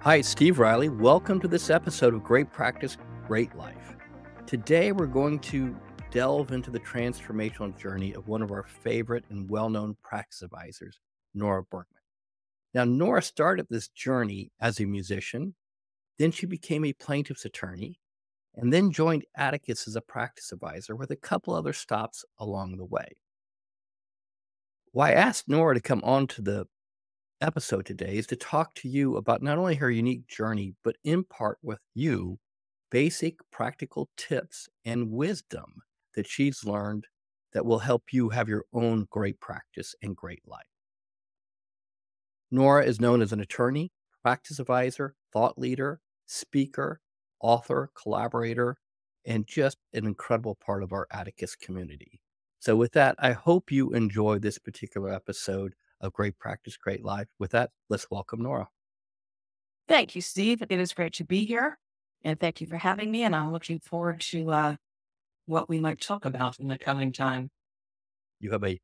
Hi, it's Steve Riley. Welcome to this episode of Great Practice, Great Life. Today, we're going to delve into the transformational journey of one of our favorite and well-known practice advisors, Nora Bergman. Now, Nora started this journey as a musician, then she became a plaintiff's attorney, and then joined Atticus as a practice advisor with a couple other stops along the way. Well, I asked Nora to come on to the episode today is to talk to you about not only her unique journey, but impart with you basic practical tips and wisdom that she's learned that will help you have your own great practice and great life. Nora is known as an attorney, practice advisor, thought leader, speaker, author, collaborator, and just an incredible part of our Atticus community. So with that, I hope you enjoy this particular episode of Great Practice, Great Life. With that, let's welcome Nora. Thank you, Steve. It is great to be here. And thank you for having me. And I'm looking forward to what we might talk about in the coming time. You have a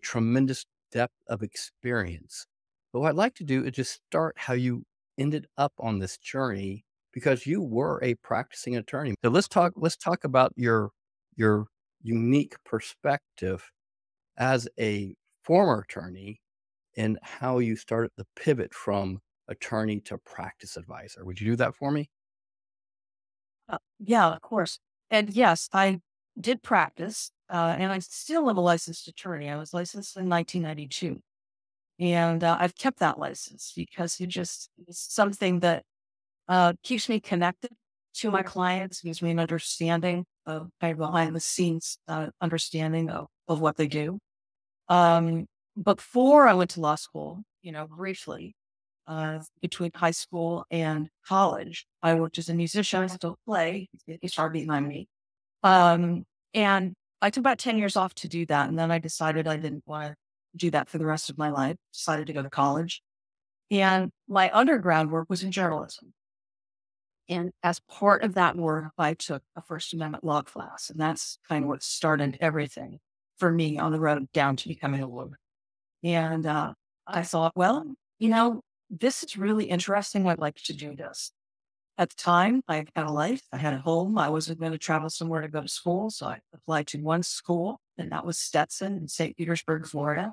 tremendous depth of experience. But what I'd like to do is just start how you ended up on this journey because you were a practicing attorney. So let's talk about your unique perspective as a former attorney and how you started the pivot from attorney to practice advisor. Would you do that for me? Yeah, of course. And yes, I did practice, and I still am a licensed attorney. I was licensed in 1992. And I've kept that license because it's something that keeps me connected to my clients, gives me an understanding of kind of behind the scenes understanding of what they do. Before I went to law school, briefly, between high school and college, I worked as a musician. I still play. It's hard behind me. And I took about 10 years off to do that. And then I decided I didn't want to do that for the rest of my life. Decided to go to college. And my undergrad work was in journalism. And as part of that work, I took a First Amendment law class. And that's kind of what started everything for me on the road down to becoming a lawyer. And I thought, well, this is really interesting. I'd like to do this. At the time, I had a life. I had a home. I wasn't going to travel somewhere to go to school. So I applied to one school, and that was Stetson in St. Petersburg, Florida.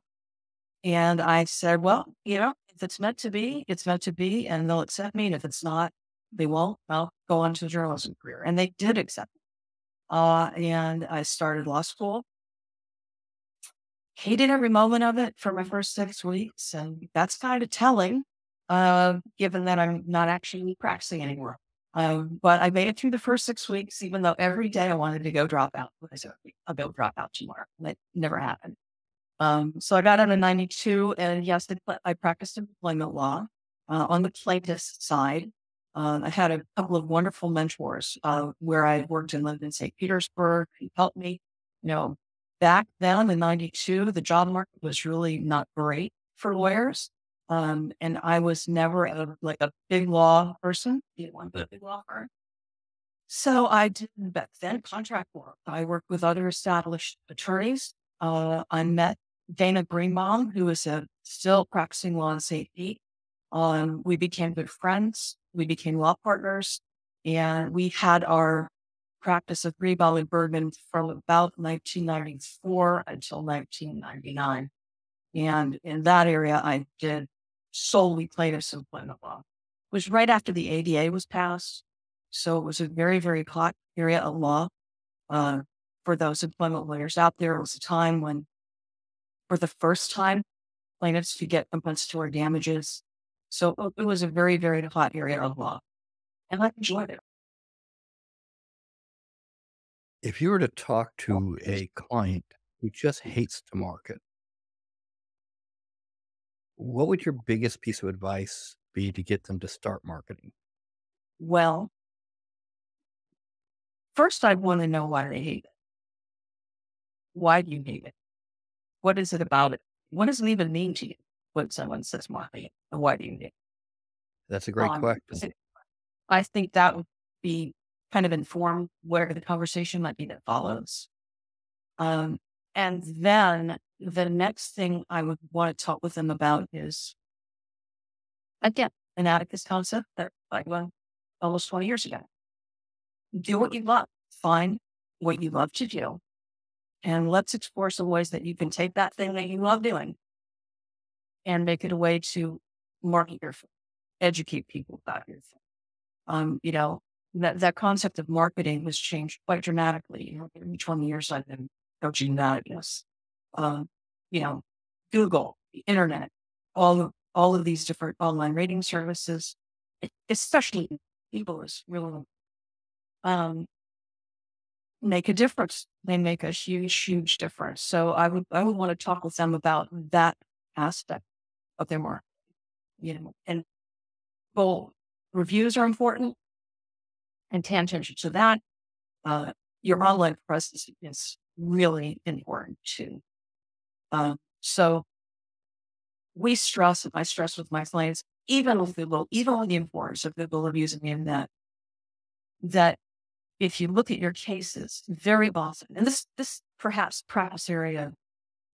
And I said, well, if it's meant to be, it's meant to be, and they'll accept me. And if it's not, they won't. I'll go on to a journalism career. And they did accept me. And I started law school. Hated every moment of it for my first 6 weeks. And that's kind of telling, given that I'm not actually practicing anymore. But I made it through the first 6 weeks, even though every day I wanted to go drop out. I said, I'll go drop out tomorrow. That never happened. So I got out in 92, and yes, I practiced employment law on the plaintiff's side. I had a couple of wonderful mentors where I worked and lived in St. Petersburg who helped me. Back then in 92, the job market was really not great for lawyers. And I was never a big law person. Didn't want to be a big law firm. So I did back then contract work. I worked with other established attorneys. I met Dana Greenbaum, who is still practicing law in St. Pete. We became good friends. We became law partners, and we had our practice of Riva Bergman from about 1994 until 1999. And in that area, I did solely plaintiff's employment law. It was right after the ADA was passed. So it was a very, very hot area of law for those employment lawyers out there. It was a time when, for the first time, plaintiffs could get compensatory damages. So it was a very, very hot area of law. And I enjoyed it. If you were to talk to a client who just hates the market, what would your biggest piece of advice be to get them to start marketing? Well, first, I want to know why they hate it. Why do you hate it? What is it about it? What does it even mean to you when someone says marketing? And why do you hate it? That's a great question. I think that would be kind of inform where the conversation might be that follows. And then the next thing I would want to talk with them about is, again, an Atticus concept that I learned almost 20 years ago. Do what you love. Find what you love to do. And let's explore some ways that you can take that thing that you love doing and make it a way to market your film, educate people about your film. That concept of marketing has changed quite dramatically in 20 years I've been coaching that. Yes. Google, the internet, all of these different online rating services, especially people is really make a difference. They make a huge difference. So I would want to talk with them about that aspect of their marketing, and both reviews are important and pay attention to that. Your online presence is really important too. So I stress with my clients, even with Google, even with the importance of Google of using the internet, that if you look at your cases very often, and this perhaps practice area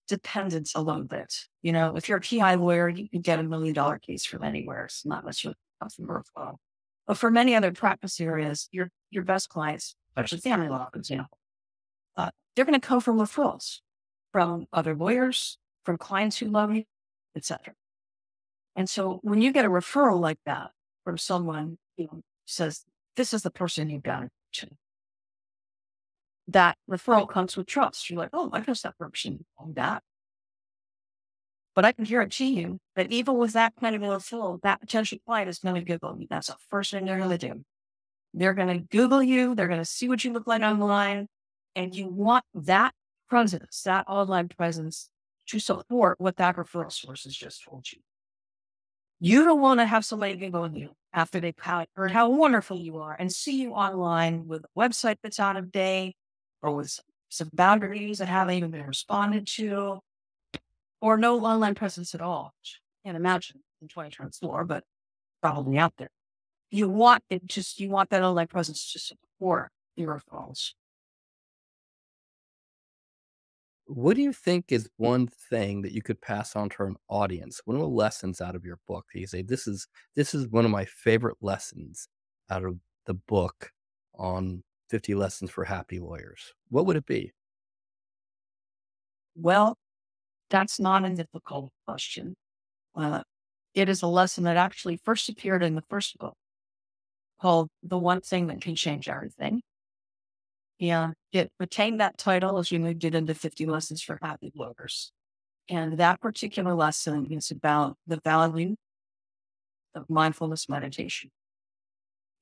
dependent a little bit. If you're a PI lawyer, you can get $1 million case from anywhere. It's not much of a worthwhile. But for many other practice areas, your best clients, especially family law, for example, they're going to come from referrals from other lawyers, from clients who love you, etc. And so when you get a referral like that from someone who says, this is the person you've got to, that referral comes with trust. You're like, oh, I trust that person on that. But I can guarantee you that even with that kind of a referral, that potential client is going to Google you. That's the first thing they're going to do. They're going to Google you. They're going to see what you look like online. And you want that presence, that online presence, to support what that referral source has just told you. You don't want to have somebody Google you after they've heard how wonderful you are and see you online with a website that's out of date or with some boundaries that haven't even been responded to, or no online presence at all. Can't imagine in 2024, but probably out there. You want that online presence to support your referrals. What do you think is one thing that you could pass on to an audience? One of the lessons out of your book that you say, this is one of my favorite lessons out of the book on 50 Lessons for Happy Lawyers. What would it be? Well, that's not a difficult question. It is a lesson that actually first appeared in the first book called The One Thing That Can Change Everything. And it retained that title as we moved it into 50 Lessons for Happy Lawyers. And that particular lesson is about the value of mindfulness meditation.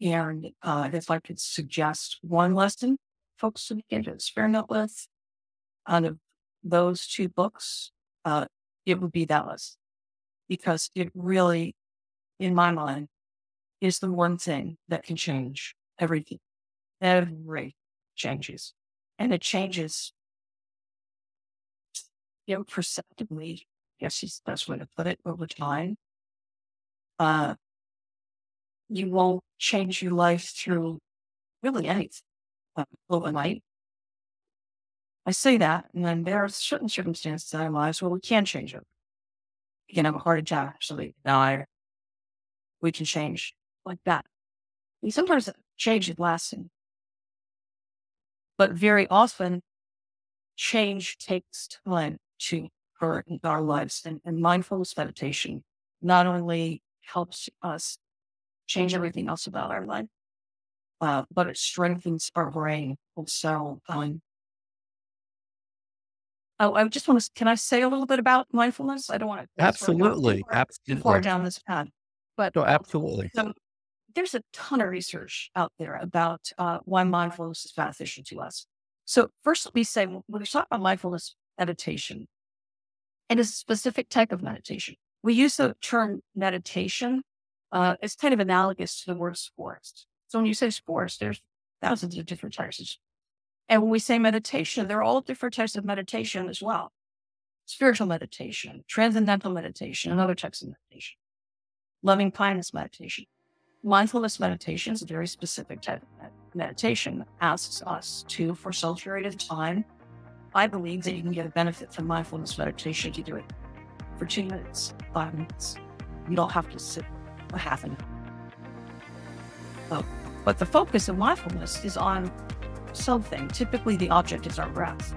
And if I could suggest one lesson folks to begin to experiment with out of those two books, it would be that lesson. Because it really, in my mind, is the one thing that can change everything. Every changes. And it changes perceptibly, yes, is the best way to put it, over time. You won't change your life through really anything overnight. I say that, and then there are certain circumstances in our lives where we can change it. We can have a heart attack, so we die. We can change like that. And sometimes change is lasting. But very often, change takes time to occur in our lives. And mindfulness meditation not only helps us change everything else about our life, but it strengthens our brain. So, I just want to, can I say a little bit about mindfulness? I don't want to Absolutely. too far down this path. But no, absolutely. So there's a ton of research out there about why mindfulness is beneficial to us. So first, let me say, when we talk about mindfulness meditation, it is a specific type of meditation. We use the term meditation. It's kind of analogous to the word sports. So when you say sports, there's thousands of different types. And when we say meditation, there are all different types of meditation as well. Spiritual meditation, transcendental meditation, and other types of meditation. Loving kindness meditation. Mindfulness meditation is a very specific type of meditation that asks us to, for some period of time, I believe that you can get a benefit from mindfulness meditation if you do it for 2 minutes, 5 minutes. You don't have to sit a half an hour. But the focus of mindfulness is on something. Typically, the object is our breath.